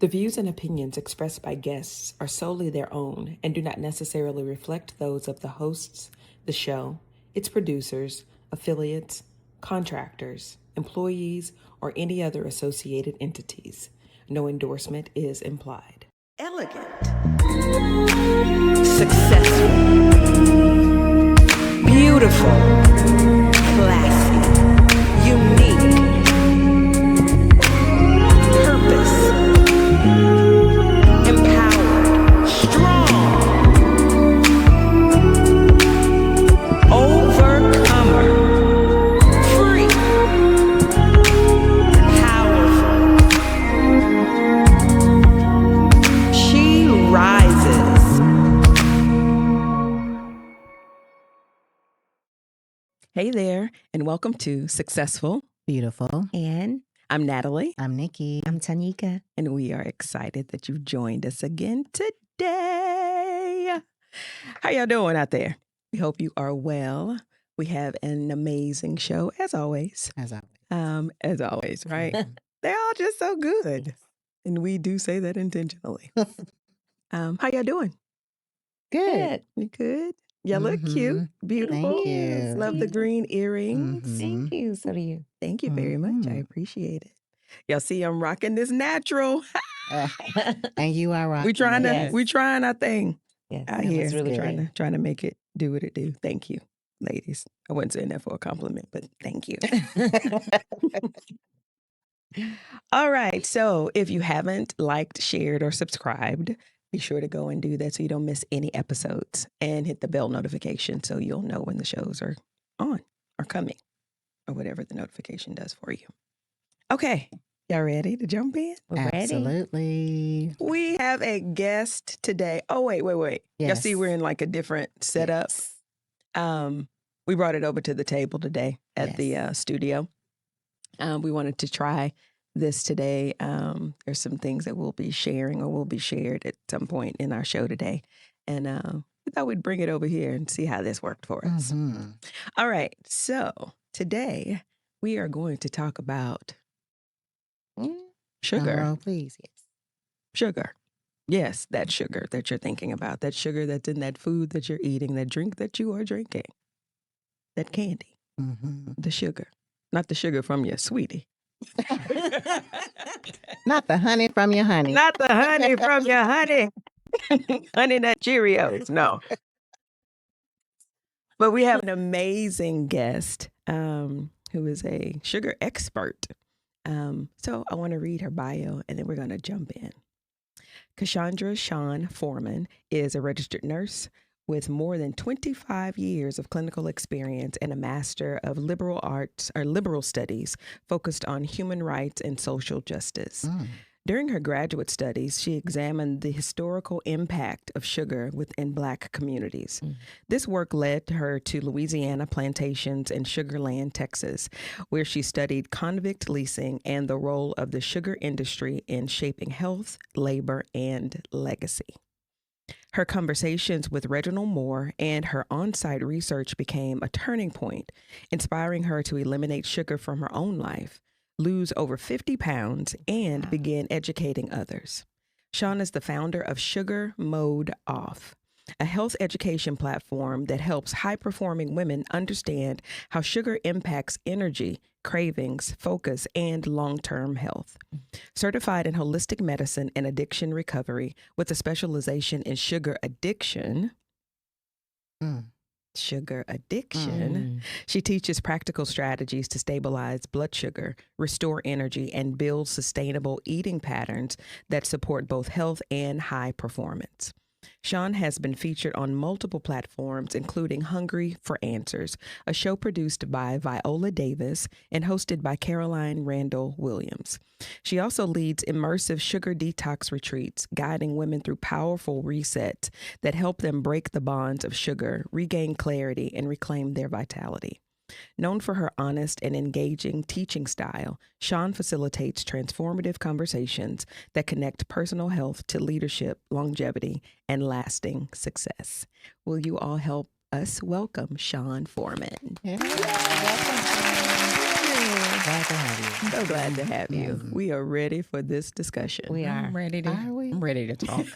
The views and opinions expressed by guests are solely their own and do not necessarily reflect those of the hosts, the show, its producers, affiliates, contractors, employees, or any other associated entities. No endorsement is implied. Elegant. Successful. Beautiful. Classy. Unique. Purpose. Empowered. Strong. Overcomer. Free. Powerful. She rises. Hey there, and welcome to Successful. Beautiful. And I'm Natalie, I'm Nikki. I'm Tanika. and we are excited that you've joined us again today. How y'all doing out there? We hope you are well. We have an amazing show, as always. As I As always, right? They're all just so good, and we do say that intentionally. How y'all doing? Good. You good? Y'all look cute, beautiful. Thank you. Love the green earrings. Mhm. Thank you. So do you. Thank you very much. I Mhm. appreciate it. Y'all see, I'm rocking this natural. And you are right. We trying to, Yes. we trying our thing Yes, out that here. was really trying good. to make it do what it do. Thank you, ladies. I wasn't saying that for a compliment, but thank you. All right. So if you haven't liked, shared, or subscribed, be sure to go and do that so you don't miss any episodes, and hit the bell notification so you'll know when the shows are on or coming or whatever the notification does for you. Okay. Y'all ready to jump in? We're ready. Absolutely. We have a guest today. Oh, wait. Y'all see Yes. we're in like a different setup. Yes. We brought it over to the table today at the studio. We wanted to try this today. There's some things that we'll be sharing or will be shared at some point in our show today. And we thought we'd bring it over here and see how this worked for us. Mhm. All right. So today we are going to talk about sugar. Drum roll, please. Yes. Sugar. Yes, that sugar that you're thinking about. That sugar that's in that food that you're eating, that drink that you are drinking, that candy, Mhm. the sugar. Not the sugar from your sweetie. Not the honey from your honey. Not the honey from your honey. Honey Nut Cheerios. No. But we have an amazing guest who is a sugar expert. So I want to read her bio and then we're going to jump in. Shun Foreman is a registered nurse with more than 25 years of clinical experience and a Master of Liberal Arts or Liberal Studies focused on human rights and social justice. During her graduate studies, she examined the historical impact of sugar within Black communities. This work led her to Louisiana plantations and Sugar Land, Texas, where she studied convict leasing and the role of the sugar industry in shaping health, labor, and legacy. Her conversations with Reginald Moore and her on-site research became a turning point, inspiring her to eliminate sugar from her own life, lose over 50 pounds, and begin educating others. Shun is the founder of Sugar Mode Off, a health education platform that helps high-performing women understand how sugar impacts energy, cravings, focus, and long-term health. Certified in holistic medicine and addiction recovery with a specialization in sugar addiction, she teaches practical strategies to stabilize blood sugar, restore energy, and build sustainable eating patterns that support both health and high performance. Shun has been featured on multiple platforms, including Hungry for Answers, a show produced by Viola Davis and hosted by Caroline Randall Williams. She also leads immersive sugar detox retreats, guiding women through powerful resets that help them break the bonds of sugar, regain clarity, and reclaim their vitality. Known for her honest and engaging teaching style, Shun facilitates transformative conversations that connect personal health to leadership, longevity, and lasting success. Will you all help us welcome Shun Foreman? Yeah. glad to have you. So glad to have you. Yes. We are ready for this discussion. We are. I'm ready to. Are we? I'm ready to talk.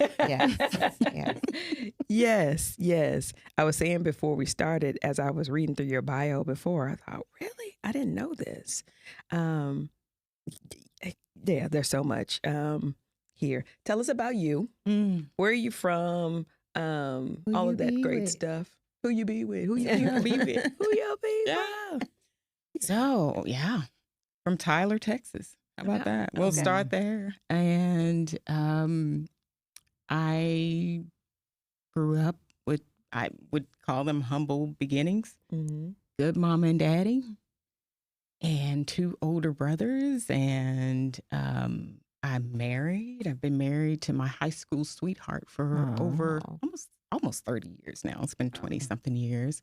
Yes. Yes. I was saying before we started, as I was reading through your bio before, I thought, really? I didn't know this. Yeah, there's so much here. Tell us about you. Where are you from? All of that great stuff. Who you be with? Who you be with? Who you be with? So, from Tyler, Texas. How about that? We'll start there. And I grew up with, I would call them humble beginnings. Good mama and daddy, and 2 older brothers. And I'm married. I've been married to my high school sweetheart for over almost 30 years now. It's been 20 something years.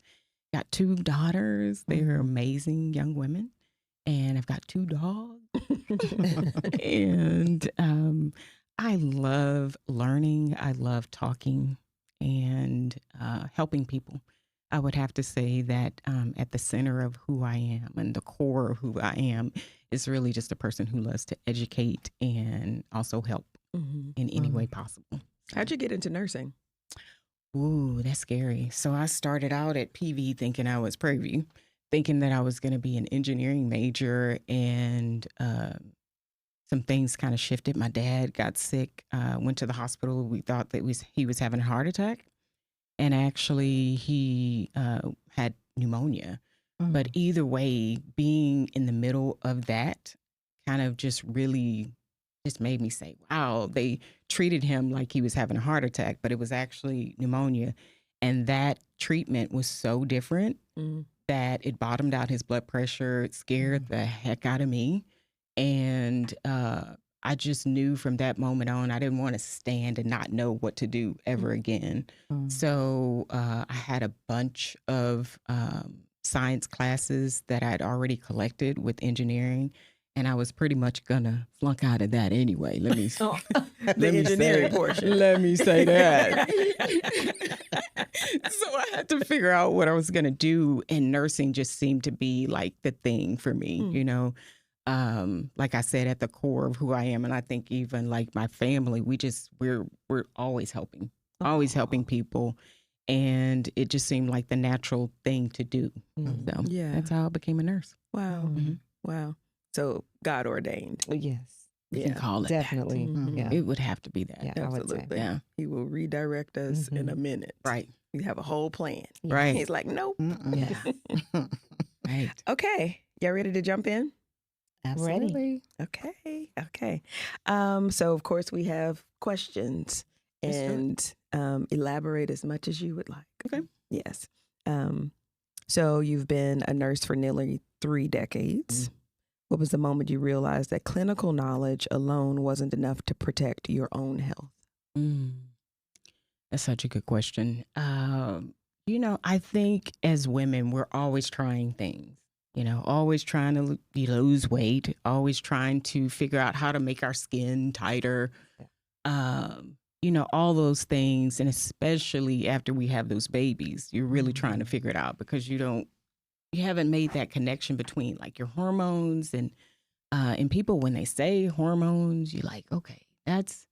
Got 2 daughters. They're amazing young women. And I've got 2 dogs. And I love learning. I love talking and helping people. I would have to say that at the center of who I am and the core of who I am is really just a person who loves to educate and also help in any way possible. How'd you get into nursing? Ooh, that's scary. So I started out at PV thinking I was Prairie, thinking that I was going to be an engineering major, and some things kind of shifted. My dad got sick, went to the hospital. We thought that he was having a heart attack, and actually he had pneumonia. But either way, being in the middle of that kind of just really just made me say, wow, they treated him like he was having a heart attack, but it was actually pneumonia. And that treatment was so different that it bottomed out his blood pressure. It scared the heck out of me. And I just knew from that moment on, I didn't want to stand and not know what to do ever again. So I had a bunch of science classes that I'd already collected with engineering. And I was pretty much gonna flunk out of that anyway. Let me the engineering portion. Let me say that. So I had to figure out what I was gonna do, and nursing just seemed to be like the thing for me. You know, like I said, at the core of who I am, and I think even like my family, we're always helping people, and it just seemed like the natural thing to do. So that's how I became a nurse. Wow, wow. So God ordained. Yes. You can call it Definitely. that. Yeah. It would have to be that. Yeah, Absolutely. Yeah. He will redirect us in a minute. Right. You have a whole plan. Right. He's like, nope. Yeah. Right. Okay. Y'all ready to jump in? Absolutely. Okay. So of course we have questions, and elaborate as much as you would like. Okay. Yes. So you've been a nurse for nearly 3 decades. What was the moment you realized that clinical knowledge alone wasn't enough to protect your own health? That's such a good question. You know, I think as women, we're always trying things, you know, always trying to lose weight, always trying to figure out how to make our skin tighter, you know, all those things. And especially after we have those babies, you're really trying to figure it out because you haven't made that connection between like your hormones and people, when they say hormones, you're like, okay, that's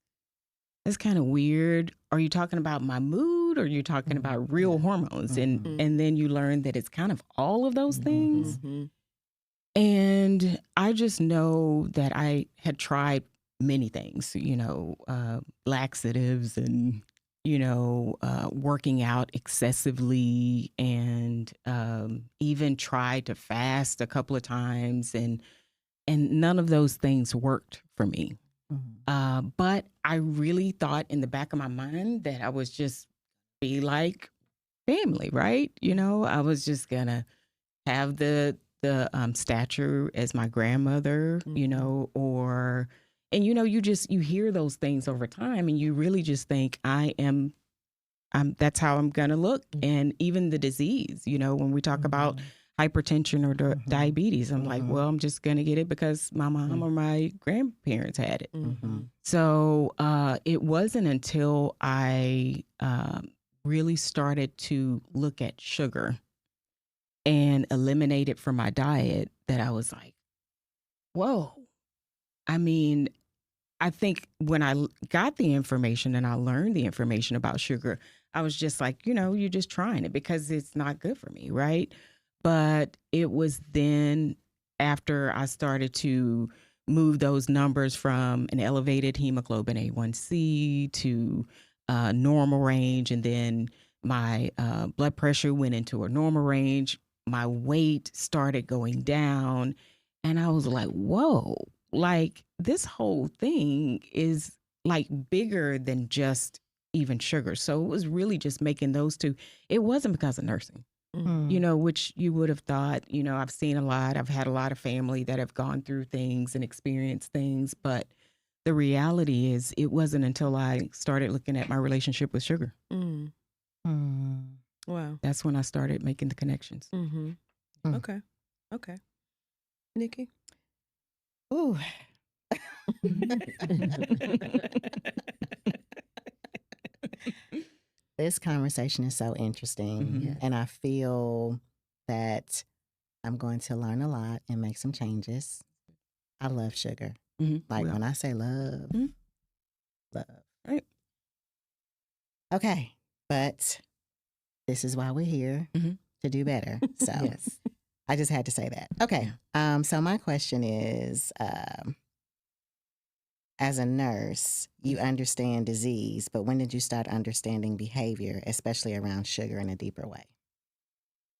kind of weird. Are you talking about my mood, or are you talking about real hormones? And then you learn that it's kind of all of those things. And I just know that I had tried many things, you know, laxatives and, you know, working out excessively, and even tried to fast a couple of times, and none of those things worked for me. But I really thought in the back of my mind that I was just be like family, right? You know, I was just gonna have the stature as my grandmother, you know, and you know, you hear those things over time, and you really just think that's how I'm gonna look. And even the disease, you know, when we talk about hypertension or diabetes, I'm like, well, I'm just gonna get it because my mom or my grandparents had it. So it wasn't until I really started to look at sugar and eliminate it from my diet that I was like, Whoa. I mean, I think when I got the information and I learned the information about sugar, I was just like, you're just trying it because it's not good for me, right? But it was then after I started to move those numbers from an elevated hemoglobin A1C to normal range, and then my blood pressure went into a normal range. My weight started going down, and I was like, whoa, like this whole thing is like bigger than just even sugar. So it was really just making those two. It wasn't because of nursing, which you would have thought. I've seen a lot. I've had a lot of family that have gone through things and experienced things. But the reality is, it wasn't until I started looking at my relationship with sugar. Wow. That's when I started making the connections. Okay. Nikki? Ooh. This conversation is so interesting, and I feel that I'm going to learn a lot and make some changes. I love sugar. When I say love, love. Right. Okay, but this is why we're here, to do better. So Yes. I just had to say that. Okay, so my question is, as a nurse, you understand disease, but when did you start understanding behavior, especially around sugar, in a deeper way?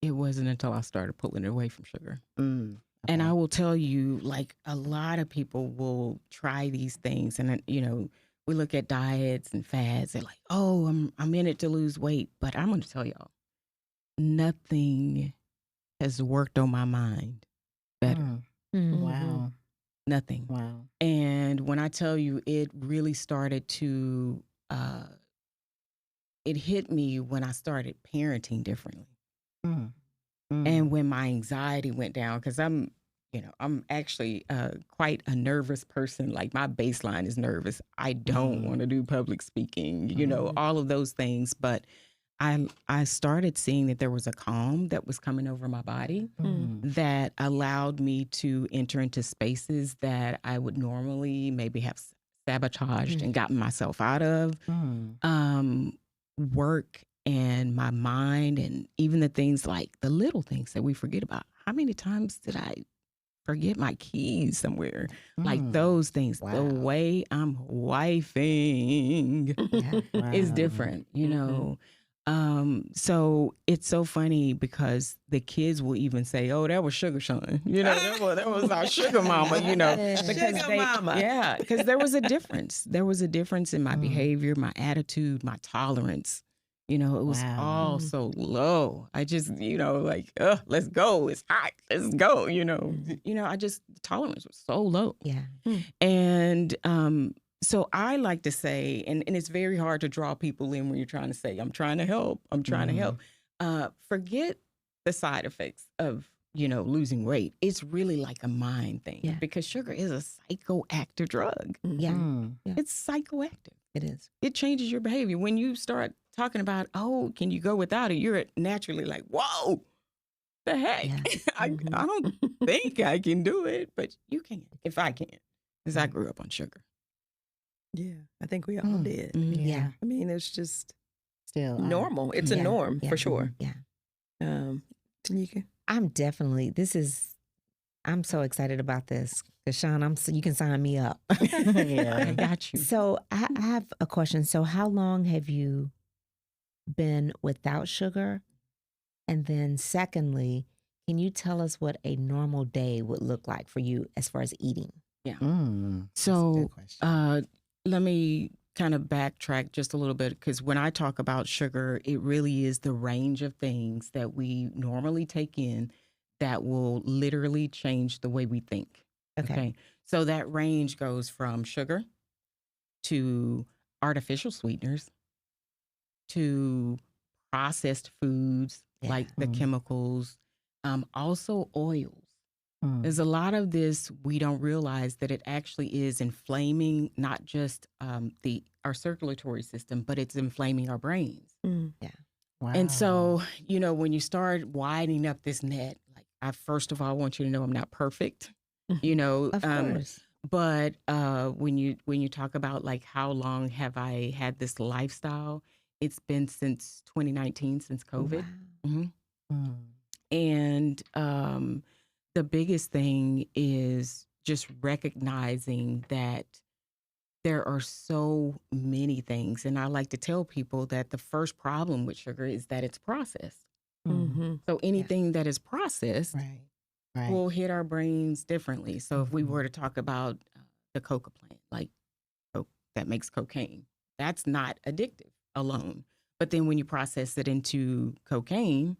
It wasn't until I started pulling it away from sugar. Okay. And I will tell you, like, a lot of people will try these things, and we look at diets and fads. They're like, "Oh, I'm in it to lose weight," but I'm going to tell y'all, nothing has worked on my mind better. Wow. Nothing. Wow. And when I tell you, it really started to, it hit me when I started parenting differently. And when my anxiety went down, because I'm actually quite a nervous person. Like, my baseline is nervous. I don't want to do public speaking, all of those things. But I started seeing that there was a calm that was coming over my body that allowed me to enter into spaces that I would normally maybe have sabotaged and gotten myself out of. Work and my mind, and even the things like the little things that we forget about. How many times did I forget my keys somewhere? Like those things. Wow. The way I'm wifing is different, So it's so funny because the kids will even say, "Oh, that was Sugar Shun." That was our sugar mama, Sugar mama. Yeah, because there was a difference. There was a difference in my behavior, my attitude, my tolerance. It was all so low. I just, let's go. It's hot. Let's go. The tolerance was so low. Yeah. And so I like to say, and it's very hard to draw people in when you're trying to say, I'm trying to help. I'm trying to help. Forget the side effects of, losing weight. It's really like a mind thing because sugar is a psychoactive drug. Yeah. It's psychoactive. It is. It changes your behavior. When you start talking about, oh, can you go without it? You're naturally like, whoa, the heck? Yeah. I don't think I can do it, but you can if I can, because I grew up on sugar. Yeah, I think we all did. Yeah. I mean, it's just still normal. It's a norm for sure. Yeah. Tanika? I'm so excited about this. Because Shun, you can sign me up. I got you. So I have a question. So how long have you been without sugar? And then secondly, can you tell us what a normal day would look like for you as far as eating? Yeah. So let me kind of backtrack just a little bit, because when I talk about sugar, it really is the range of things that we normally take in that will literally change the way we think. Okay. So that range goes from sugar to artificial sweeteners to processed foods like the chemicals, also oils. There's a lot of this we don't realize that it actually is inflaming not just our circulatory system, but it's inflaming our brains. Yeah. Wow. And so, when you start widening up this net, like, I first of all want you to know I'm not perfect. you know. Of course. But when you talk about like how long have I had this lifestyle, it's been since 2019, since COVID. Wow. hmm And the biggest thing is just recognizing that there are so many things. And I like to tell people that the first problem with sugar is that it's processed. Mm-hmm. So anything that is processed Right. will hit our brains differently. So if we Mhm. were to talk about the coca plant, like coke that makes cocaine, that's not addictive alone. But then when you process it into cocaine,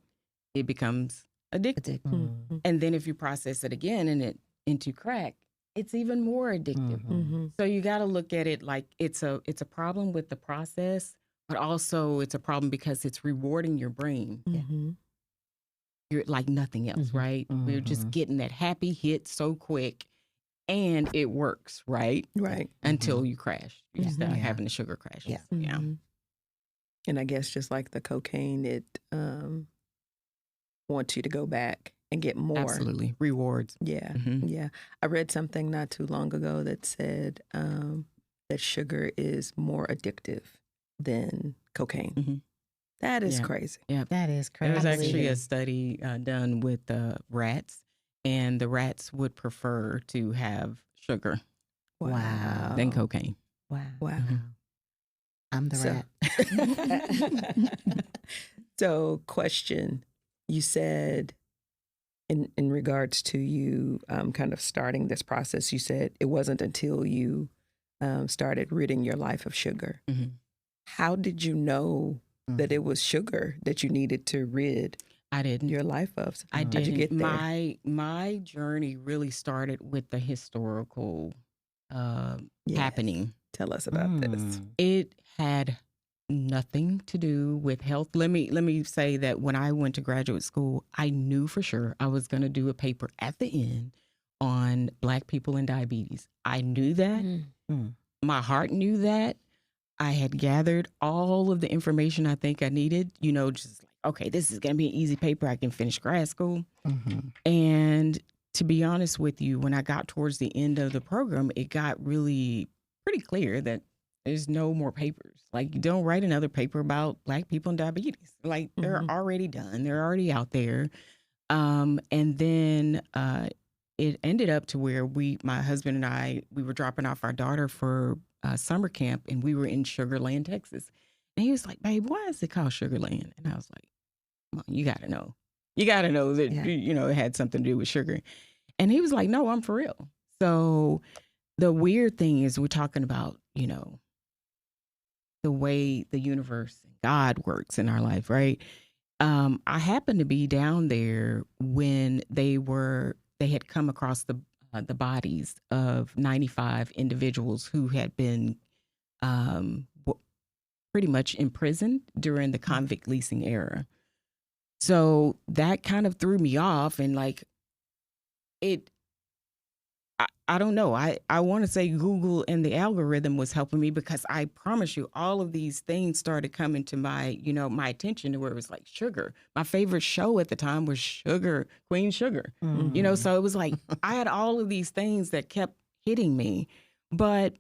it becomes addictive. Addictive. And then if you process it again and it into crack, it's even more addictive. Mm-hmm. So you got to look at it like it's a problem with the process, but also it's a problem because it's rewarding your brain. Mm-hmm. You're like nothing else, right? We're just getting that happy hit so quick, and it works, right? Right. Until you crash. You Yeah. start Yeah. having the sugar crashes. Yeah. Yeah. Mm-hmm. And I guess just like the cocaine, it wants you to go back and get more. Absolutely. Rewards. Yeah. Mhm. Yeah. I read something not too long ago that said that sugar is more addictive than cocaine. Mhm. That is Yeah. crazy. Yeah. That is There crazy. was actually a study done with rats, and the rats would prefer to have sugar Wow. than cocaine. Wow. Wow. I'm the So- rat. So, question, you said in regards to you kind of starting this process, you said it wasn't until you started ridding your life of sugar. Mhm. How did you know that it was sugar that you needed to rid I didn't. your life of? I How'd didn't. you get there? My journey really started with the historical Yes. happening. Tell us about this. It had nothing to do with health. Let me say that when I went to graduate school, I knew for sure I was going to do a paper at the end on Black people and diabetes. I knew that. My heart knew that. I had gathered all of the information I think I needed, you know, just like, okay, this is going to be an easy paper. I can finish grad school. And to be honest with you, when I got towards the end of the program, it got really pretty clear that there's no more papers. Like, you don't write another paper about Black people and diabetes. Like, they're already done. They're already out there. And then it ended up to where my husband and I, we were dropping off our daughter for summer camp, and we were in Sugar Land, Texas. And he was like, babe, why is it called Sugar Land? And I was like, come on, you got to know. You got to know that, you know, it had something to do with sugar. And he was like, no, I'm for real. So the weird thing is we're talking about, you know, the way the universe and God works in our life, right? I happened to be down there when they had come across the bodies of 95 individuals who had been pretty much imprisoned during the convict leasing era. So that kind of threw me off, and like I don't know. I want to say Google and the algorithm was helping me, because I promise you, all of these things started coming to my, you know, my attention, to where it was like sugar. My favorite show at the time was Queen Sugar. You know, so it was like I had all of these things that kept hitting me. But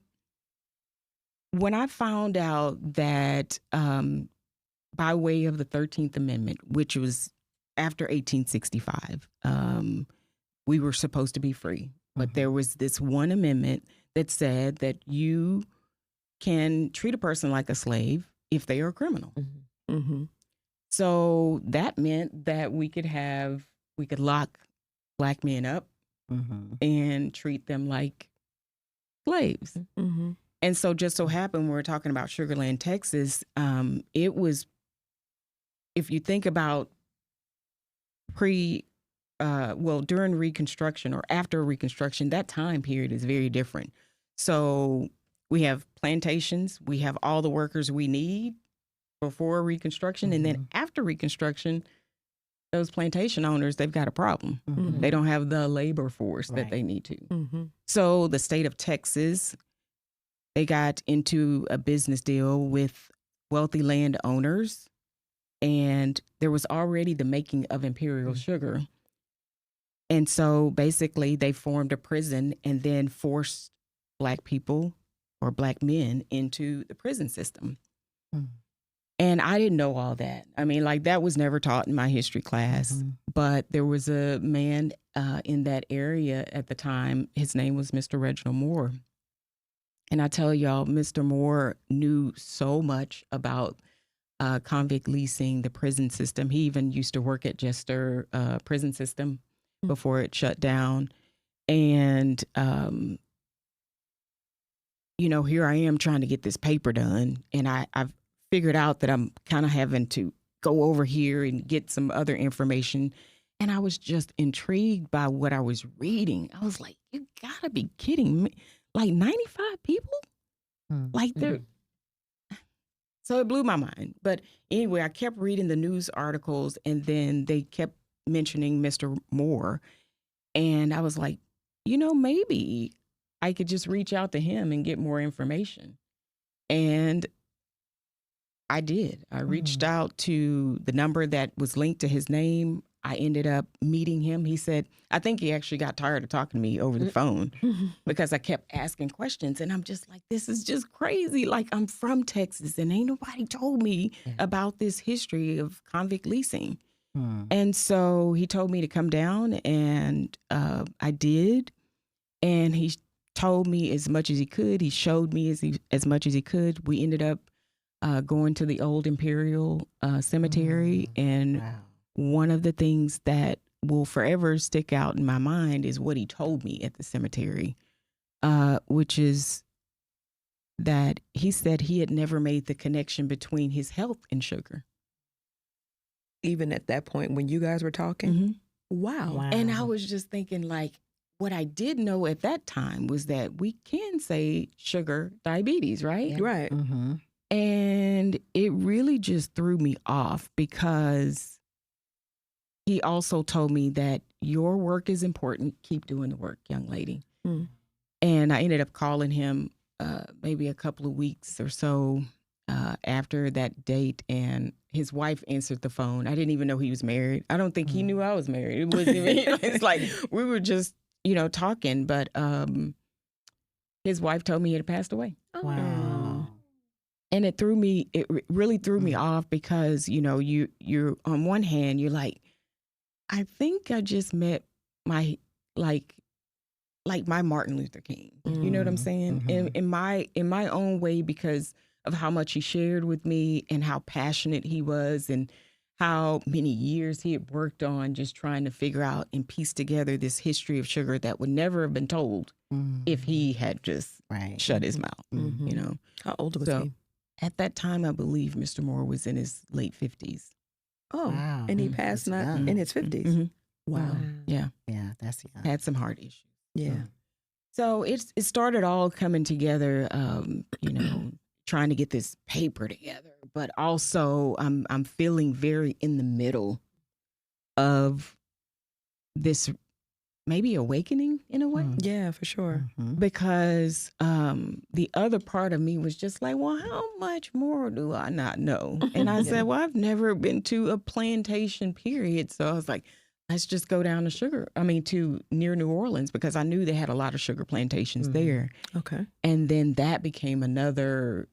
when I found out that by way of the 13th Amendment, which was after 1865, we were supposed to be free. But there was this one amendment that said that you can treat a person like a slave if they are a criminal. So that meant that we could lock Black men up and treat them like slaves. And so just so happened, when we're talking about Sugar Land, Texas, it was, if you think about during Reconstruction or after Reconstruction, that time period is very different. So we have plantations, we have all the workers we need before Reconstruction. And then after Reconstruction, those plantation owners, they've got a problem. They don't have the labor force that they need to. So the state of Texas, they got into a business deal with wealthy landowners, and there was already the making of imperial sugar. And so basically they formed a prison and then forced Black people or Black men into the prison system. And I didn't know all that. I mean, like, that was never taught in my history class. But there was a man in that area at the time. His name was Mr. Reginald Moore. And I tell y'all, Mr. Moore knew so much about convict leasing, the prison system. He even used to work at Jester prison system before it shut down. And, you know, here I am trying to get this paper done. And I've figured out that I'm kind of having to go over here and get some other information. And I was just intrigued by what I was reading. I was like, you gotta be kidding me. Like 95 people? Like they're... So it blew my mind. But anyway, I kept reading the news articles, and then they kept mentioning Mr. Moore. And I was like, you know, maybe I could just reach out to him and get more information. And I did. I reached out to the number that was linked to his name. I ended up meeting him. He said, I think he actually got tired of talking to me over the phone because I kept asking questions. And I'm just like, this is just crazy. Like, I'm from Texas and ain't nobody told me about this history of convict leasing. And so he told me to come down, and I did. And he told me as much as he could. He showed me as much as he could. We ended up going to the old Imperial Cemetery. And one of the things that will forever stick out in my mind is what he told me at the cemetery, which is that he said he had never made the connection between his health and sugar. Even at that point when you guys were talking? Wow. And I was just thinking, like, what I did know at that time was that we can say sugar diabetes, right? Right. And it really just threw me off because he also told me that your work is important. Keep doing the work, young lady. And I ended up calling him maybe a couple of weeks or so after that date, and his wife answered the phone. I didn't even know he was married. I don't think he knew I was married. It wasn't even, it's like we were just, you know, talking, but his wife told me he had passed away. Wow. And it really threw me off because, you know, you're on one hand, you're like, I think I just met my, like my Martin Luther King. You know what I'm saying? In my own way, because of how much he shared with me and how passionate he was and how many years he had worked on just trying to figure out and piece together this history of sugar that would never have been told if he had just shut his mouth, you know? How old was he? At that time, I believe Mr. Moore was in his late 50s. Oh, wow. And he passed in his 50s. Wow. Yeah. Yeah, that's young. Had some heart issues. Yeah. So it started all coming together, you know, trying to get this paper together, but also I'm feeling very in the middle of this maybe awakening in a way. Yeah, for sure. Because the other part of me was just like, well, how much more do I not know? And I said, well, I've never been to a plantation, period. So I was like, let's just go down to near New Orleans, because I knew they had a lot of sugar plantations there. Okay. And then that became another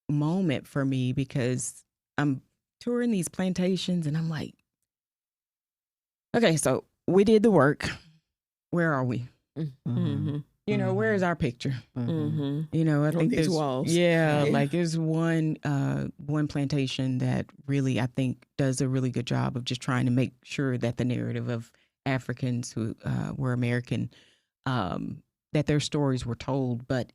moment for me, because I'm touring these plantations and I'm like, okay, so we did the work. Where are we? You know, where is our picture? You know, I think these walls. Yeah, like there's one plantation that really, I think, does a really good job of just trying to make sure that the narrative of Africans who were American, that their stories were told. But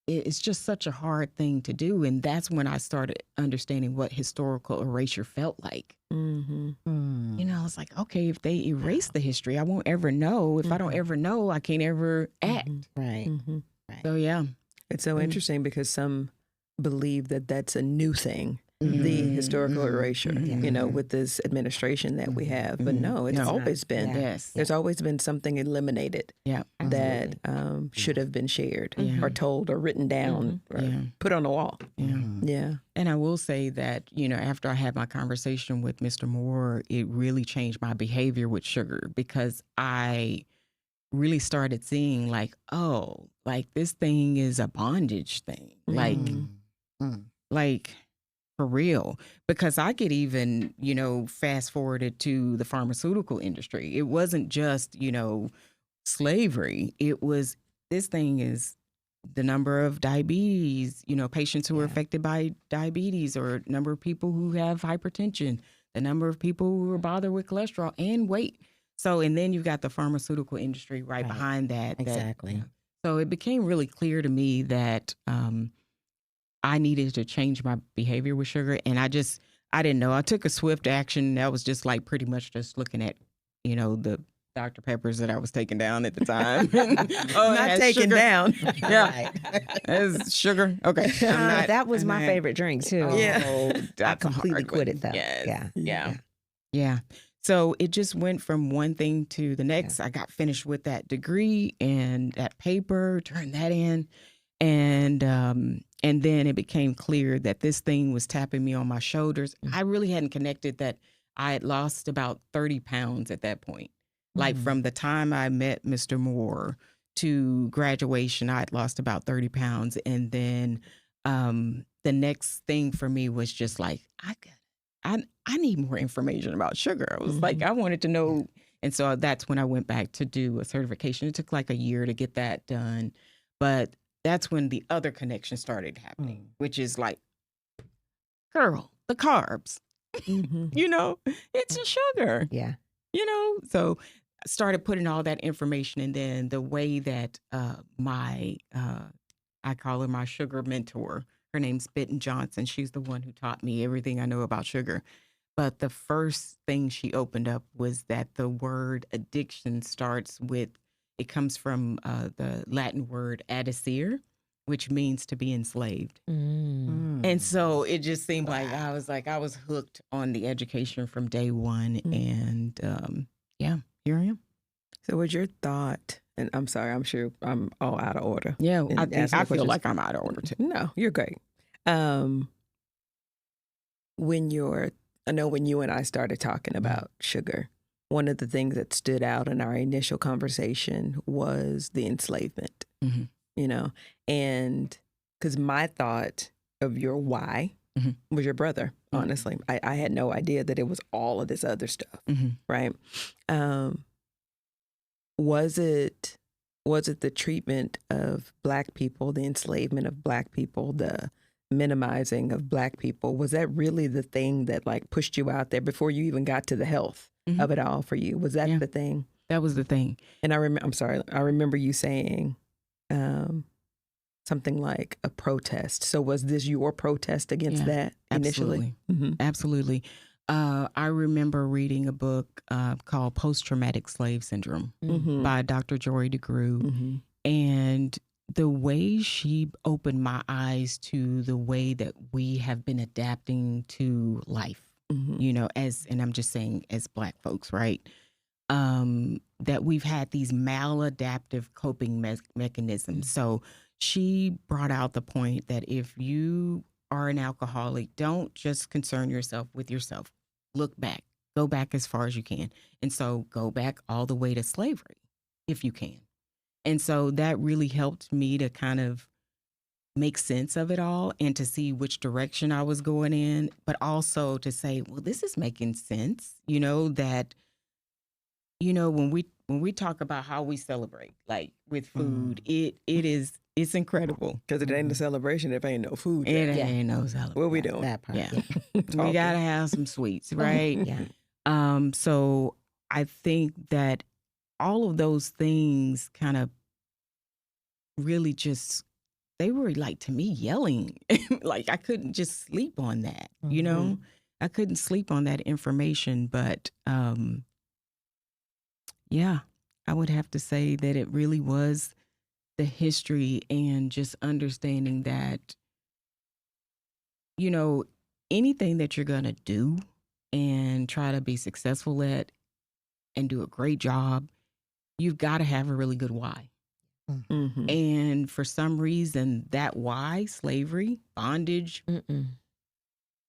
it's just such a hard thing to do. And that's when I started understanding what historical erasure felt like. You know, it's like, okay, if they erase the history, I won't ever know. If I don't ever know, I can't ever act. Right. So, yeah. It's so interesting because some believe that that's a new thing, the historical erasure, Mhm. with this administration that we have. But no, it's No. always been. Yes. There's always been something eliminated Yeah. that should have been shared Yeah. or told or written down or Yeah. put on a wall. Yeah. Yeah. And I will say that, after I had my conversation with Mr. Moore, it really changed my behavior with sugar because I really started seeing like, oh, like this thing is a bondage thing. Like for real. Because I could even, fast forwarded to the pharmaceutical industry. It wasn't just, slavery. It was, this thing is the number of diabetes, patients who are affected by diabetes, or number of people who have hypertension, the number of people who are bothered with cholesterol and weight. So, and then you've got the pharmaceutical industry right behind that. Exactly. So it became really clear to me that I needed to change my behavior with sugar. And I didn't know. I took a swift action. That was just like pretty much just looking at, the Dr. Peppers that I was taking down at the time. Not taken sugar. down. Yeah. It's sugar. Okay. That was my favorite drink too. I completely quit it though. Yes. Yeah. So it just went from one thing to the next. I got finished with that degree and that paper, turned that in. And then it became clear that this thing was tapping me on my shoulders. I really hadn't connected that I had lost about 30 pounds at that point. Like from the time I met Mr. Moore to graduation, I had lost about 30 pounds. And then the next thing for me was just like, I need more information about sugar. I was like, I wanted to know. And so that's when I went back to do a certification. It took like a year to get that done. But that's when the other connection started happening, which is like, girl, the carbs, it's a sugar. Yeah. So I started putting all that information, and then the way that I call her my sugar mentor, her name's Bitten Johnson. She's the one who taught me everything I know about sugar. But the first thing she opened up was that the word addiction it comes from the Latin word addicere, which means to be enslaved. And so it just seemed like I was hooked on the education from day one. And here I am. So was your thought, and I'm sorry, I'm sure I'm all out of order. Yeah, I feel like I'm out of order too. No, you're great. I know when you and I started talking about sugar, one of the things that stood out in our initial conversation was the enslavement, and because my thought of your why was your brother, honestly. I had no idea that it was all of this other stuff, right? Was it the treatment of Black people, the enslavement of Black people, the minimizing of Black people? Was that really the thing that like pushed you out there before you even got to the health of it all for you? Was that the thing? That was the thing. And I remember you saying something like a protest. So was this your protest against that initially? Absolutely. I remember reading a book called Post-Traumatic Slave Syndrome by Dr. Joy DeGruy. And the way she opened my eyes to the way that we have been adapting to life, and I'm just saying as Black folks, right? That we've had these maladaptive coping mechanisms. So she brought out the point that if you are an alcoholic, don't just concern yourself with yourself. Look back. Go back as far as you can. And so go back all the way to slavery, if you can. And so that really helped me to kind of make sense of it all and to see which direction I was going in, but also to say, well, this is making sense, that, when we talk about how we celebrate, like with food, it's incredible. Because it ain't a celebration if ain't no food. It ain't no celebration. What we doing? That part. Yeah. We got to have some sweets, right? Yeah. So I think that all of those things kind of really they were like, to me, yelling. Like I couldn't just sleep on that, I couldn't sleep on that information. But I would have to say that it really was the history and just understanding that, anything that you're going to do and try to be successful at and do a great job, you've got to have a really good why. Mm-hmm. And for some reason, that why, slavery, bondage,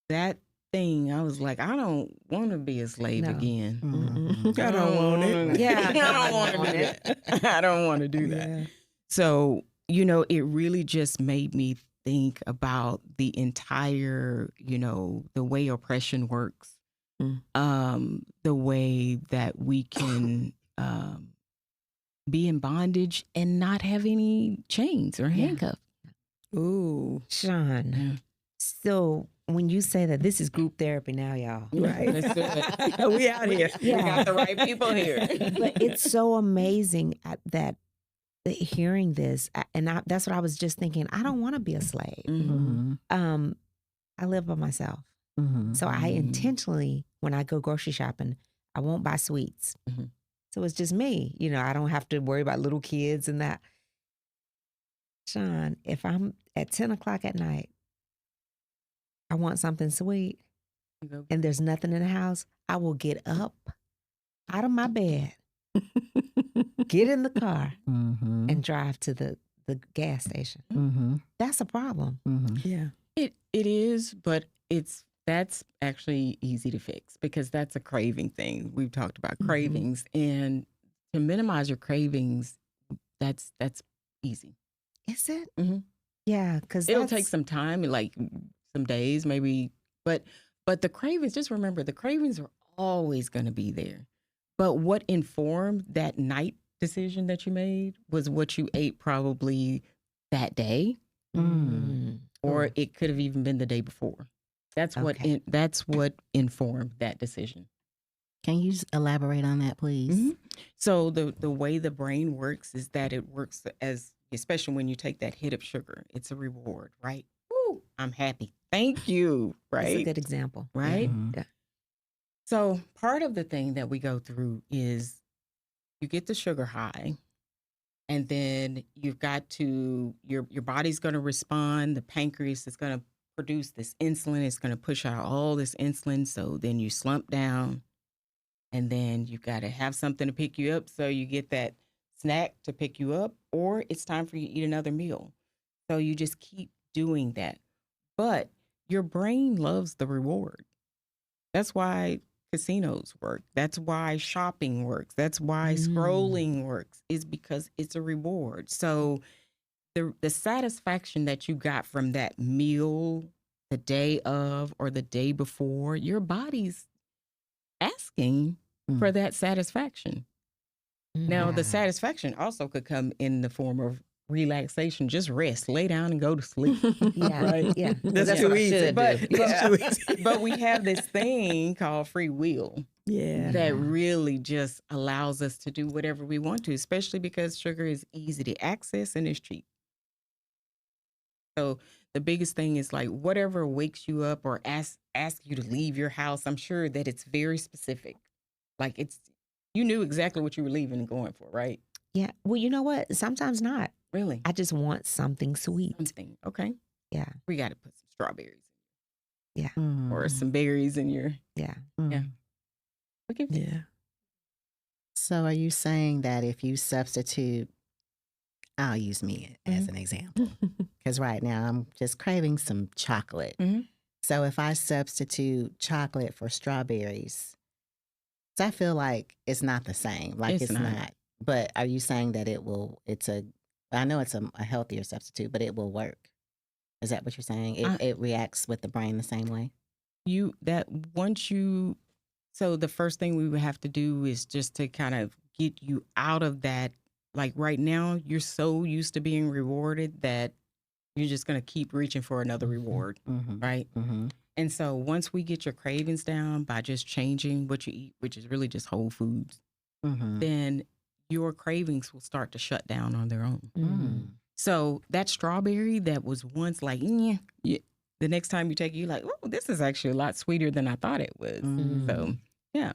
that thing, I was like, I don't want to be a slave again. Mm-hmm. I don't want it. Yeah. I don't want to do that. I don't want to do that. Yeah. So, you know, it really just made me think about the entire, you know, the way oppression works, the way that we can be in bondage and not have any chains or handcuffs. Ooh. Shun. Yeah. So when you say that, this is group therapy now, y'all. Right. Let's do it. We out here. We got the right people here. But it's so amazing that hearing this, and that's what I was just thinking. I don't want to be a slave. I live by myself. So I intentionally, when I go grocery shopping, I won't buy sweets. So it's just me. You know, I don't have to worry about little kids and that. Shun, if I'm at 10 o'clock at night, I want something sweet, and there's nothing in the house, I will get up out of my bed, get in the car, and drive to the gas station. That's a problem. Yeah. It is, but that's actually easy to fix because that's a craving thing. We've talked about cravings, and to minimize your cravings, that's easy. Is it? Yeah, because it'll take some time, like some days, maybe. But the cravings, just remember, the cravings are always going to be there. But what informed that night decision that you made was what you ate probably that day, or it could have even been the day before. That's what informed that decision. Can you just elaborate on that, please? So the way the brain works is that it works as, especially when you take that hit of sugar, it's a reward, right? Woo, I'm happy. Thank you, right? That's a good example. Right? Yeah. So part of the thing that we go through is you get the sugar high, and then you've got to, your body's going to respond. The pancreas is going to produce this insulin. It's going to push out all this insulin. So then you slump down, and then you've got to have something to pick you up. So you get that snack to pick you up, or it's time for you to eat another meal. So you just keep doing that. But your brain loves the reward. That's why casinos work. That's why shopping works. That's why scrolling works, is because it's a reward. So the satisfaction that you got from that meal the day of or the day before, your body's asking for that satisfaction. Now, the satisfaction also could come in the form of relaxation. Just rest, lay down, and go to sleep. Right? Yeah. That's too easy. But we have this thing called free will. Yeah. That really just allows us to do whatever we want to, especially because sugar is easy to access and it's cheap. So the biggest thing is like whatever wakes you up or ask you to leave your house. I'm sure that it's very specific. Like you knew exactly what you were leaving and going for, right? Yeah. Well, you know what? Sometimes not. Really? I just want something sweet. Something. Okay. Yeah. We got to put some strawberries. Yeah. Or some berries in your. Yeah. Yeah. Okay. Yeah. So are you saying that if you substitute, I'll use me as an example, because right now I'm just craving some chocolate. So if I substitute chocolate for strawberries, so I feel like it's not the same. Like it's not. But are you saying that I know it's a healthier substitute, but it will work? Is that what you're saying? It reacts with the brain the same way? So the first thing we would have to do is just to kind of get you out of that. Like right now, you're so used to being rewarded that you're just going to keep reaching for another reward, right? And so once we get your cravings down by just changing what you eat, which is really just whole foods, then your cravings will start to shut down on their own. So that strawberry that was once like, the next time you take it, you're like, oh, this is actually a lot sweeter than I thought it was. So, yeah.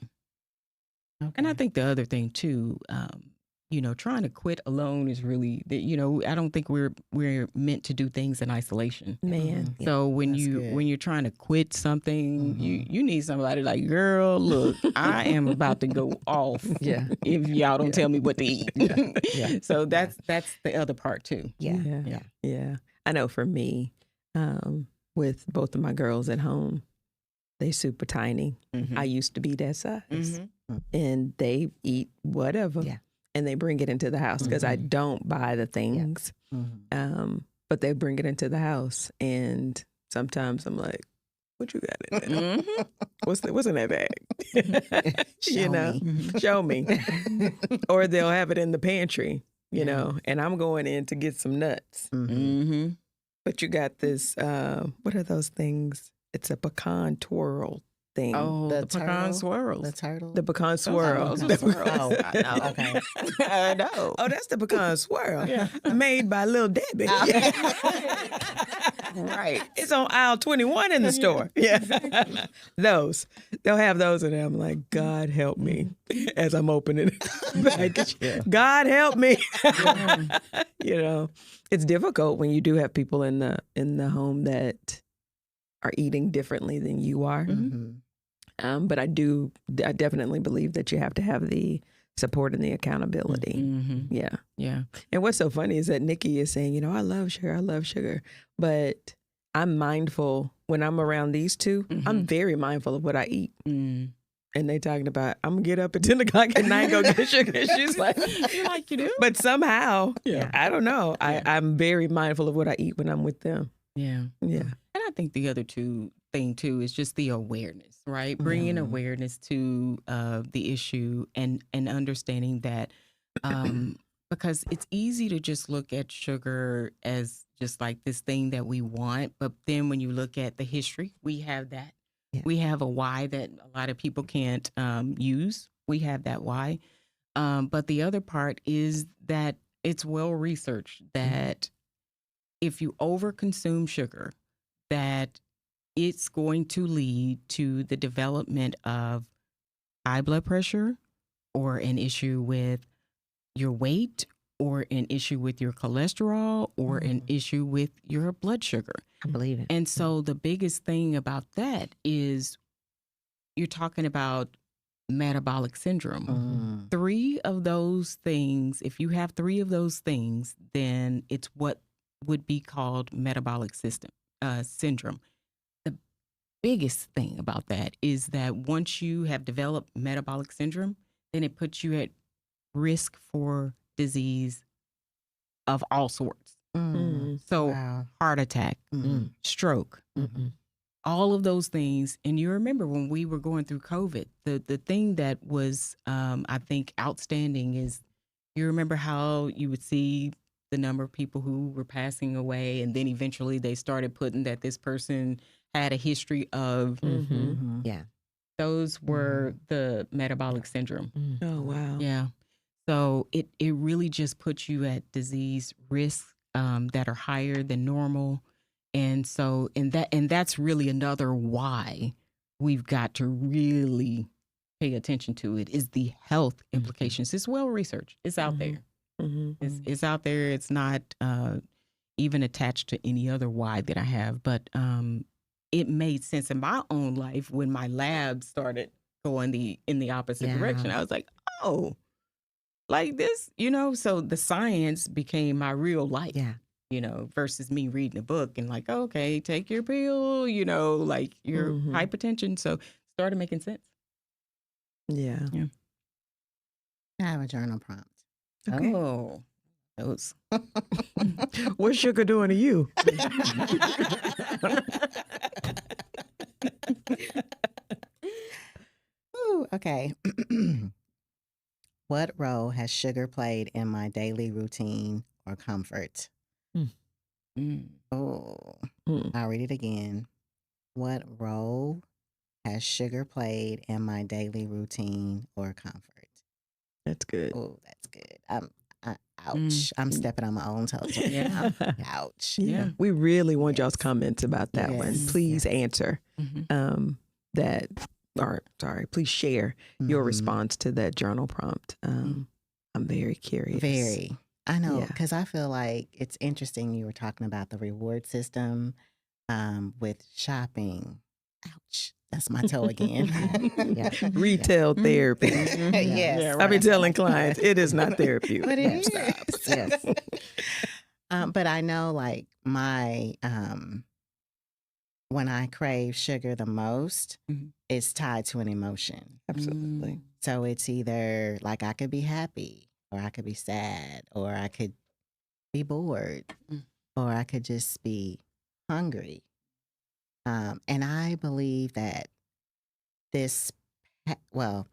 Okay. And I think the other thing too, trying to quit alone is really, I don't think we're meant to do things in isolation. Man. So when you're trying to quit something, you need somebody like, girl, look, I am about to go off. If y'all don't tell me what to eat. So that's the other part too. Yeah. I know for me, with both of my girls at home, they super tiny. I used to be that size, and they eat whatever. And they bring it into the house because I don't buy the things. But they bring it into the house. And sometimes I'm like, what you got in there? What's in that bag? Show me. Or they'll have it in the pantry, and I'm going in to get some nuts. But you got this, what are those things? It's a pecan twirl thing. Oh, the pecan swirls. The turtle? The pecan swirls. Oh, I know. Okay. I know. Oh, that's the pecan swirl. Made by Lil Debbie. Right. It's on aisle 21 in the store. Those. They'll have those in there. I'm like, God help me as I'm opening the package. God help me. It's difficult when you do have people in the home that are eating differently than you are. But I definitely believe that you have to have the support and the accountability. Yeah. And what's so funny is that Nikki is saying, I love sugar. But I'm mindful when I'm around these two, I'm very mindful of what I eat. And they talking about, I'm going to get up at 10 o'clock at night and go get sugar. And she's like, you do? But somehow, I don't know. I'm very mindful of what I eat when I'm with them. Yeah. And I think the other thing too is just the awareness, right? Bringing awareness to the issue and understanding that because it's easy to just look at sugar as just like this thing that we want. But then when you look at the history, we have that. We have a why that a lot of people can't use. We have that why. But the other part is that it's well researched that if you overconsume sugar, that it's going to lead to the development of high blood pressure or an issue with your weight or an issue with your cholesterol or an issue with your blood sugar. I believe it. And so the biggest thing about that is you're talking about metabolic syndrome. 3 of those things, if you have 3 of those things, then it's what would be called metabolic syndrome. The biggest thing about that is that once you have developed metabolic syndrome, then it puts you at risk for disease of all sorts. So heart attack, stroke, all of those things. And you remember when we were going through COVID, the thing that was, I think, outstanding is you remember how you would see the number of people who were passing away, and then eventually they started putting that this person had a history of. Those were the metabolic syndrome. Oh, wow. Yeah. So it really just puts you at disease risks that are higher than normal. And so, and that's really another why we've got to really pay attention to it is the health implications. It's well researched. It's out there. It's out there. It's not even attached to any other why that I have, but it made sense in my own life when my lab started going in the opposite direction. I was like, oh, like this, so the science became my real life, versus me reading a book and like, okay, take your pill, like your hypertension. So it started making sense. Yeah. I have a journal prompt. Okay. Oh, those. What's sugar doing to you? Ooh, okay. What role has sugar played in my daily routine or comfort? Oh, I'll read it again. What role has sugar played in my daily routine or comfort? That's good. Oh, that's good. Ouch. I'm stepping on my own toes. Yeah. Ouch. Yeah. We really want y'all's comments about that one. Please answer that, or sorry, please share your response to that journal prompt. I'm very curious. Very. I know, Yeah. because I feel like it's interesting you were talking about the reward system with shopping. Ouch. That's my toe again. Yeah. Retail therapy. Yes. Yeah, I be right. telling clients it is not therapy. But it is. Yes. But I know, like, my when I crave sugar the most, Mhm. it's tied to an emotion. Absolutely. So it's either like I could be happy, or I could be sad, or I could be bored, or I could just be hungry. And I believe that this, well,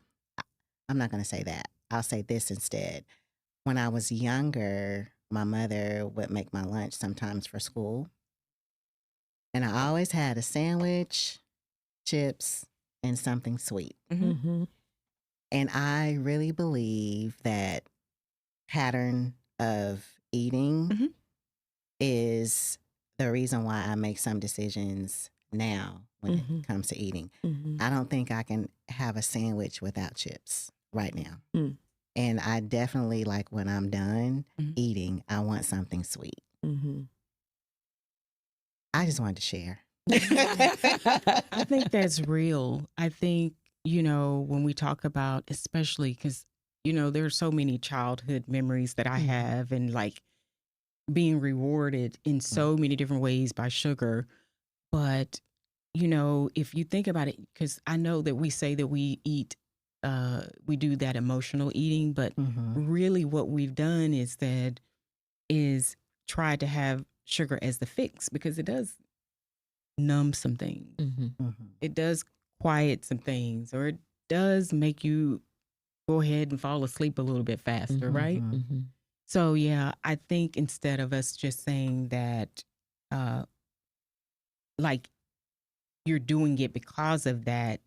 I'm not going to say that. I'll say this instead. When I was younger, my mother would make my lunch sometimes for school. And I always had a sandwich, chips, and something sweet. Mm-hmm. And I really believe that pattern of eating is the reason why I make some decisions now when it comes to eating. I don't think I can have a sandwich without chips right now. Mm. And I definitely, like, when I'm done eating, I want something sweet. I just wanted to share. I think that's real. I think, when we talk about, especially because, there are so many childhood memories that I have, and like being rewarded in so many different ways by sugar. But, if you think about it, because I know that we say that we eat, we do that emotional eating, but really what we've done is try to have sugar as the fix, because it does numb some things. It does quiet some things, or it does make you go ahead and fall asleep a little bit faster, right? So yeah, I think instead of us just saying that, like, you're doing it because of that,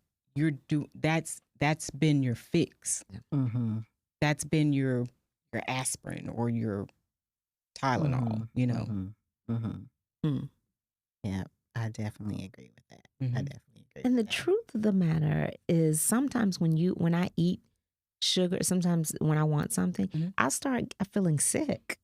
that's been your fix. That's been your aspirin or your Tylenol, Yeah, I definitely agree with that. I definitely agree. And the with that. truth of the matter is, sometimes when I eat sugar, sometimes when I want something, I start feeling sick.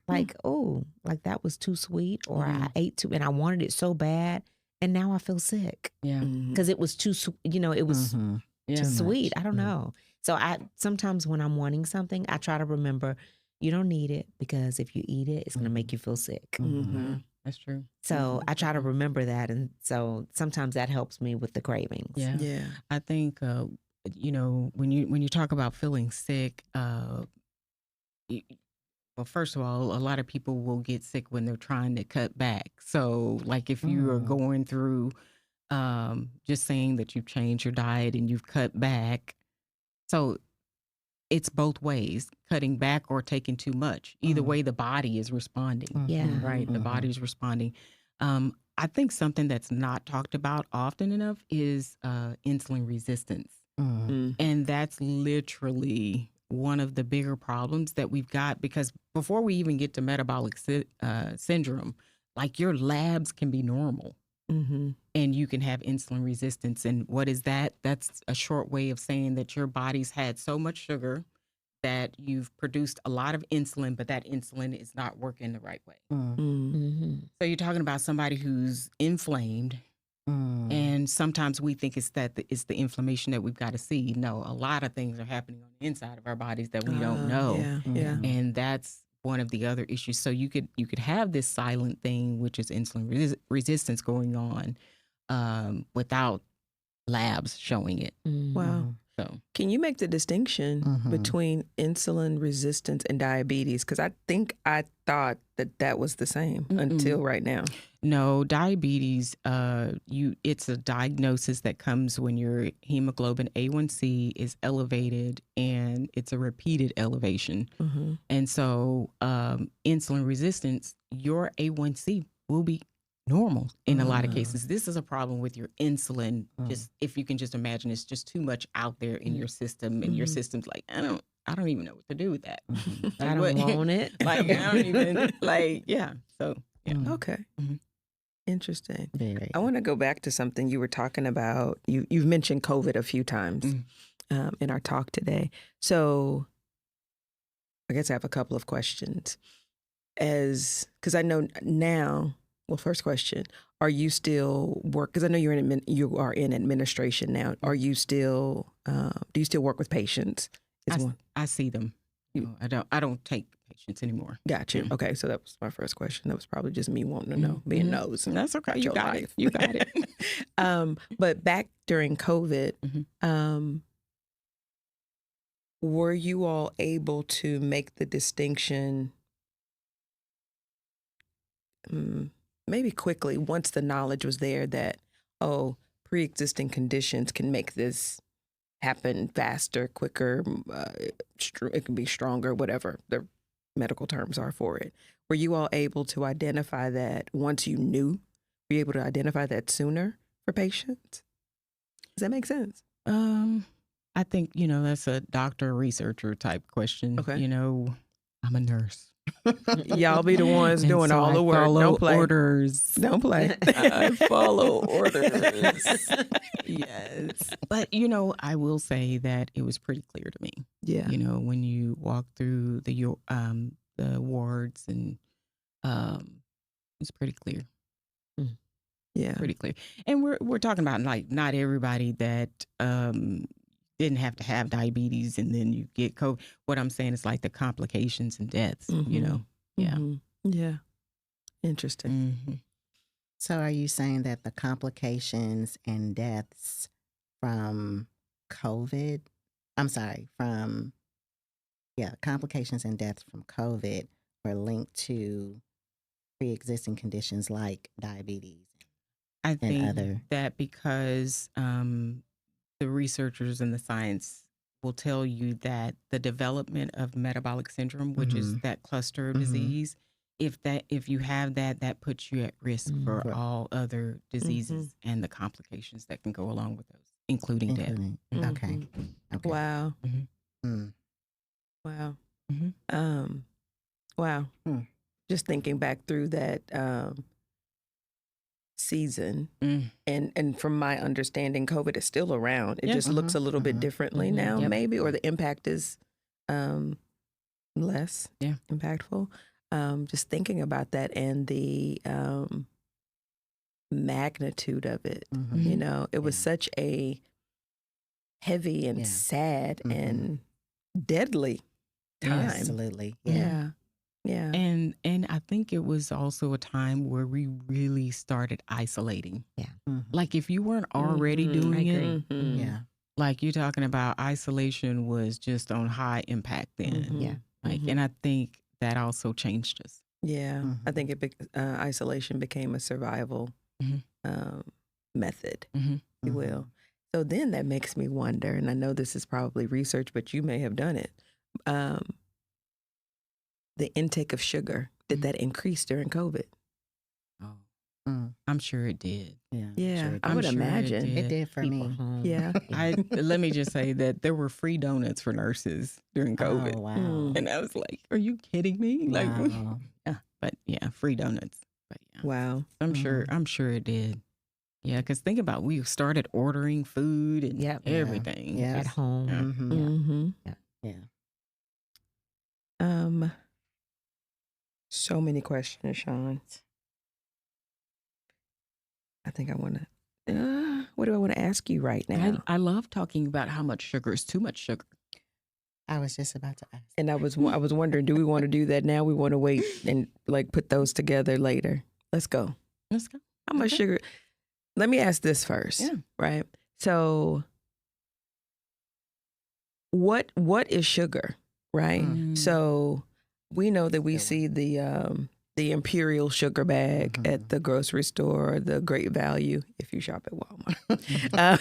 Like, oh, like that was too sweet, or I ate too, and I wanted it so bad, and now I feel sick. Yeah. Because it was too, it was too sweet. I don't know. So sometimes when I'm wanting something, I try to remember, you don't need it, because if you eat it, it's going to make you feel sick. That's true. So I try to remember that, and so sometimes that helps me with the cravings. Yeah. I think when you talk about feeling sick, well, first of all, a lot of people will get sick when they're trying to cut back. So, like, if you are going through just saying that you've changed your diet and you've cut back, so it's both ways, cutting back or taking too much. Either way, the body is responding. Yeah. Right? The body's responding. I think something that's not talked about often enough is insulin resistance. And that's literally one of the bigger problems that we've got, because before we even get to metabolic syndrome, like, your labs can be normal. And you can have insulin resistance. And what is that? That's a short way of saying that your body's had so much sugar that you've produced a lot of insulin, but that insulin is not working the right way. So you're talking about somebody who's inflamed, and sometimes we think it's the inflammation that we've got to see. No, a lot of things are happening on the inside of our bodies that we don't know. And that's one of the other issues. So you could have this silent thing, which is insulin resistance going on without labs showing it. Wow. So Can you make the distinction between insulin resistance and diabetes? Because I think I thought that was the same until right now. No, diabetes, it's a diagnosis that comes when your hemoglobin A1C is elevated, and it's a repeated elevation. And so insulin resistance, your A1C will be normal in a lot of cases. This is a problem with your insulin. Just, if you can just imagine, it's just too much out there in your system, and your system's like, I don't even know what to do with that. I don't want it. Like, I don't even, like, yeah. So, yeah. Okay. Interesting. Very. I want to go back to something you were talking about. You've mentioned COVID a few times in our talk today. So I guess I have a couple of questions. Because I know now, well, first question, are you still work? Because I know you are in administration now. Are you still, do you still work with patients? I see them. I don't take patients anymore. Gotcha. Okay, so that was my first question. That was probably just me wanting to know, being nosy. That's okay. You got it. You got it. But back during COVID, were you all able to make the distinction maybe quickly once the knowledge was there that, pre-existing conditions can make this happen faster, quicker, it can be stronger, whatever the medical terms are for it. Were you all able to identify that once you knew? Were you able to identify that sooner for patients? Does that make sense? I think, that's a doctor researcher type question. Okay. I'm a nurse. Y'all be the ones doing all the work. Don't play. Orders. Don't play. I follow orders. Yes. But, I will say that it was pretty clear to me. Yeah. When you walk through the wards and it's pretty clear. Yeah. Pretty clear. And we're talking about like not everybody that didn't have to have diabetes and then you get COVID. What I'm saying is like the complications and deaths, Yeah. Yeah. Interesting. So are you saying that the complications and deaths from COVID, complications and deaths from COVID were linked to pre-existing conditions like diabetes? I think that because the researchers and the science will tell you that the development of metabolic syndrome, which is that cluster of disease, if you have that puts you at risk for all other diseases and the complications that can go along with those, including death. Okay. Wow. Wow. Wow. Just thinking back through that season, and from my understanding, COVID is still around. It just looks a little bit differently now, maybe, or the impact is less impactful. Just thinking about that and the magnitude of it, it was such a heavy and sad and deadly time. Absolutely. Yeah. And I think it was also a time where we really started isolating. Yeah. Like if you weren't already doing it, like you're talking about, isolation was just on high impact then. And I think that also changed us. Yeah. I think isolation became a survival method, if you will. So then that makes me wonder, and I know this is probably research, but you may have done it. The intake of sugar, did that increase during COVID? I'm sure it did. Yeah, sure I would imagine. It did for me. Yeah. Let me just say that there were free donuts for nurses during COVID. Oh, wow. And I was like, are you kidding me? Like, Wow. but free donuts. But Wow. I'm sure it did. Yeah, because think about, we started ordering food and everything at home. So many questions, Shun. I think I want to. What do I want to ask you right now? I love talking about how much sugar is too much sugar. I was just about to ask. And I was wondering, do we want to do that now? We want to wait and like put those together later. Let's go. How much sugar? Let me ask this first. Yeah. Right. So, what is sugar? Right. So we know that we see the imperial sugar bag at the grocery store, the Great Value, if you shop at Walmart.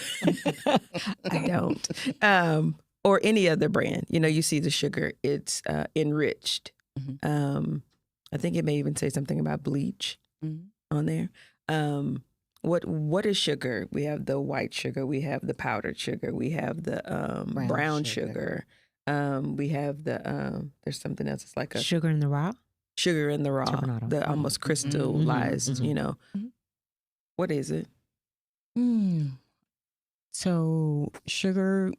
I don't. Or any other brand. You see the sugar, it's enriched. I think it may even say something about bleach on there. What is sugar? We have the white sugar, we have the powdered sugar, we have the brown sugar. We have the there's something else. It's like a Sugar in the raw. Sugar in the raw, Turbinado. the almost crystallized. What is it? So sugar.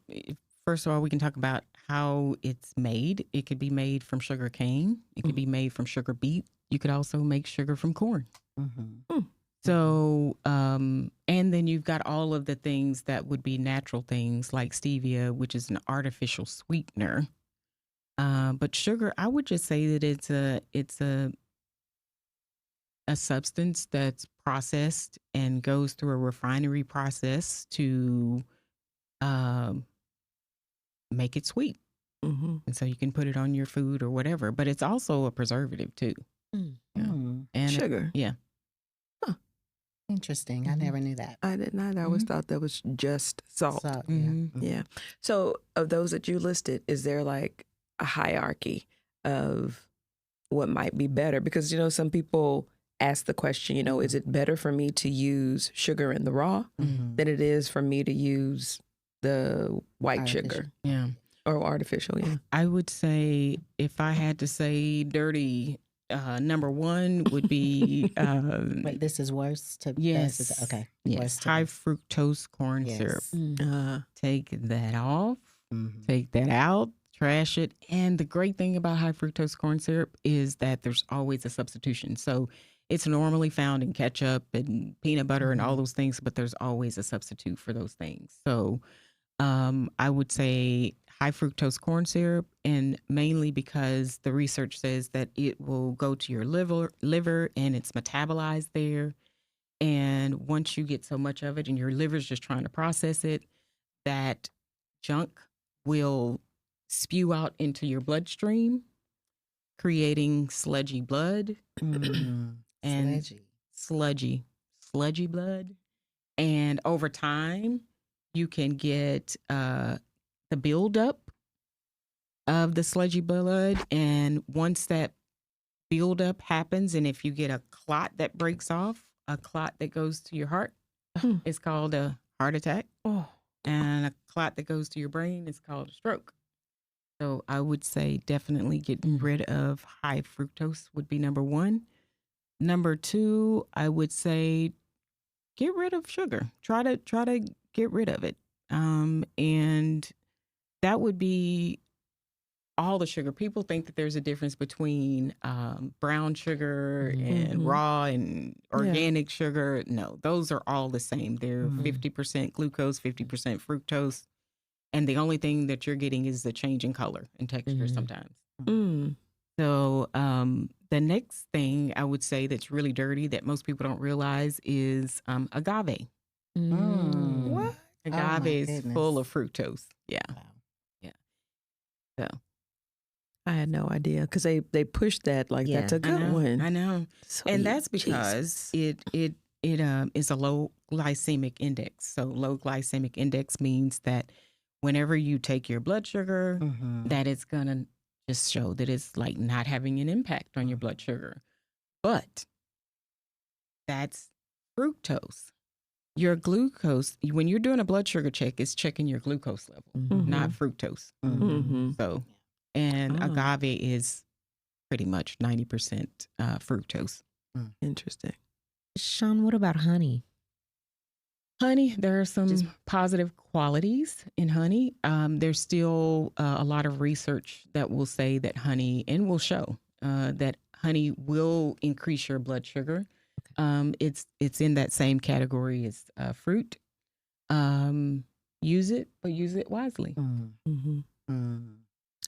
First of all, we can talk about how it's made. It could be made from sugar cane. It could be made from sugar beet. You could also make sugar from corn. Mm-hmm. So, and then you've got all of the things that would be natural things like stevia, which is an artificial sweetener. But sugar, I would just say that it's a substance that's processed and goes through a refinery process to make it sweet. Mm-hmm. And so you can put it on your food or whatever. But it's also a preservative too. Mm. And Sugar. yeah. Interesting. I never knew that. I did not. I always thought that was just salt. So, Yeah. So, of those that you listed, is there like a hierarchy of what might be better? Because, some people ask the question, is it better for me to use sugar in the raw than it is for me to use the white sugar? Yeah. Or artificial, yeah. I would say if I had to say dirty, number one would be Wait, this is worse to yes, best? Okay. yes, Worse to high best. fructose corn syrup. Take that off, take that out, trash it. And the great thing about high fructose corn syrup is that there's always a substitution. So it's normally found in ketchup and peanut butter and all those things, but there's always a substitute for those things. So I would say high fructose corn syrup, and mainly because the research says that it will go to your liver and it's metabolized there. And once you get so much of it and your liver's just trying to process it, that junk will spew out into your bloodstream, creating sludgy blood and sludgy blood. And over time, you can get the buildup of the sludgy blood. And once that buildup happens, and if you get a clot that breaks off, a clot that goes to your heart, it's called a heart attack. And a clot that goes to your brain is called a stroke. So I would say definitely getting rid of high fructose would be number one. Number two, I would say get rid of sugar. Try to get rid of it. And that would be all the sugar. People think that there's a difference between brown sugar and raw and organic sugar. No, those are all the same. They're 50% glucose, 50% fructose. And the only thing that you're getting is the change in color and texture sometimes. So the next thing I would say that's really dirty that most people don't realize is agave. What? Agave is full of fructose. Yeah. Wow. Yeah. So I had no idea because they pushed that like that's a good one. I know. Sweet And that's because Jesus. it is a low glycemic index. So low glycemic index means that whenever you take your blood sugar, that it's gonna just show that it's like not having an impact on your blood sugar. But that's fructose. Your glucose, when you're doing a blood sugar check, it's checking your glucose level, not fructose. So, and agave is pretty much 90% fructose. Interesting. Shun, what about honey? Honey, there are some positive qualities in honey. There's still a lot of research that will say that honey, and will show that honey will increase your blood sugar. It's in that same category as fruit. Use it, but use it wisely.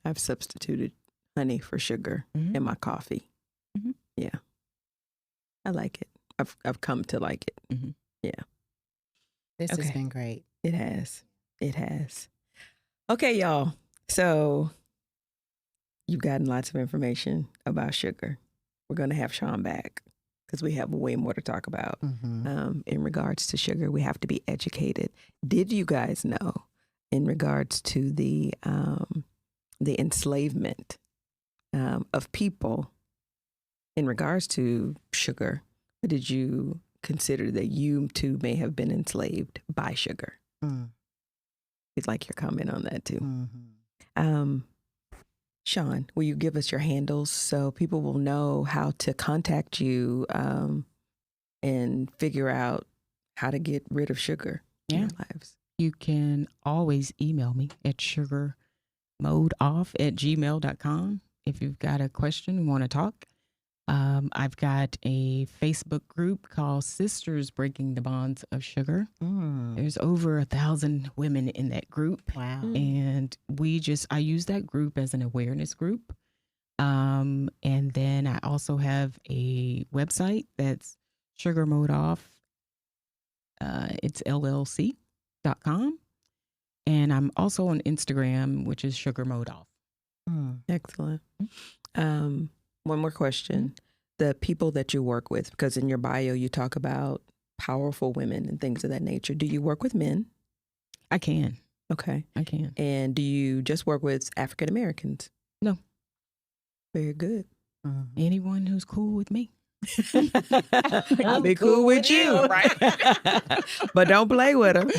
I've substituted honey for sugar in my coffee. Yeah, I like it. I've come to like it. Yeah. This has been great. It has. It has. Okay, y'all. So you've gotten lots of information about sugar. We're going to have Sean back because we have way more to talk about in regards to sugar. We have to be educated. Did you guys know in regards to the enslavement of people in regards to sugar? Did you consider that you too may have been enslaved by sugar? We'd like your comment on that too. Sean, will you give us your handles so people will know how to contact you and figure out how to get rid of sugar in their lives? You can always email me at sugarmodeoff@gmail.com if you've got a question and want to talk. I've got a Facebook group called Sisters Breaking the Bonds of Sugar. There's over 1,000 women in that group. Wow. And I use that group as an awareness group. And then I also have a website that's Sugar Mode Off. It's llc.com. And I'm also on Instagram, which is Sugar Mode Off. Excellent. One more question. The people that you work with, because in your bio you talk about powerful women and things of that nature. Do you work with men? I can. Okay. I can. And do you just work with African Americans? No. Very good. Anyone who's cool with me. I'll be cool with you. Right? But don't play with them.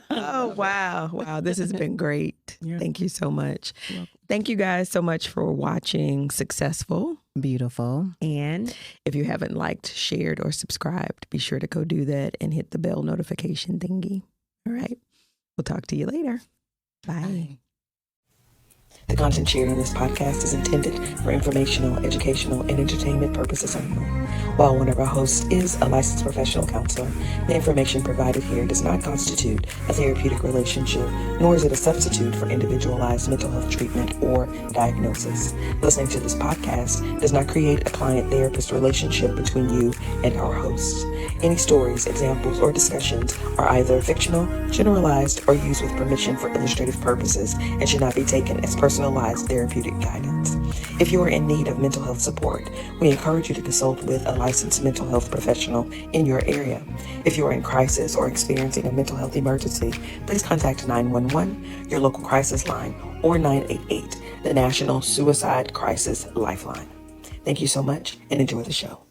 Oh, wow. Wow. This has been great. Yeah. Thank you so much. You're welcome. Thank you guys so much for watching Successful. Beautiful. And If you haven't liked, shared, or subscribed, be sure to go do that and hit the bell notification thingy. All right. We'll talk to you later. Bye. The content shared on this podcast is intended for informational, educational, and entertainment purposes only. While one of our hosts is a licensed professional counselor, the information provided here does not constitute a therapeutic relationship, nor is it a substitute for individualized mental health treatment or diagnosis. Listening to this podcast does not create a client-therapist relationship between you and our hosts. Any stories, examples, or discussions are either fictional, generalized, or used with permission for illustrative purposes and should not be taken as personalized therapeutic guidance. If you are in need of mental health support, we encourage you to consult with a licensed mental health professional in your area. If you are in crisis or experiencing a mental health emergency, please contact 911, your local crisis line, or 988, the National Suicide Crisis Lifeline. Thank you so much and enjoy the show.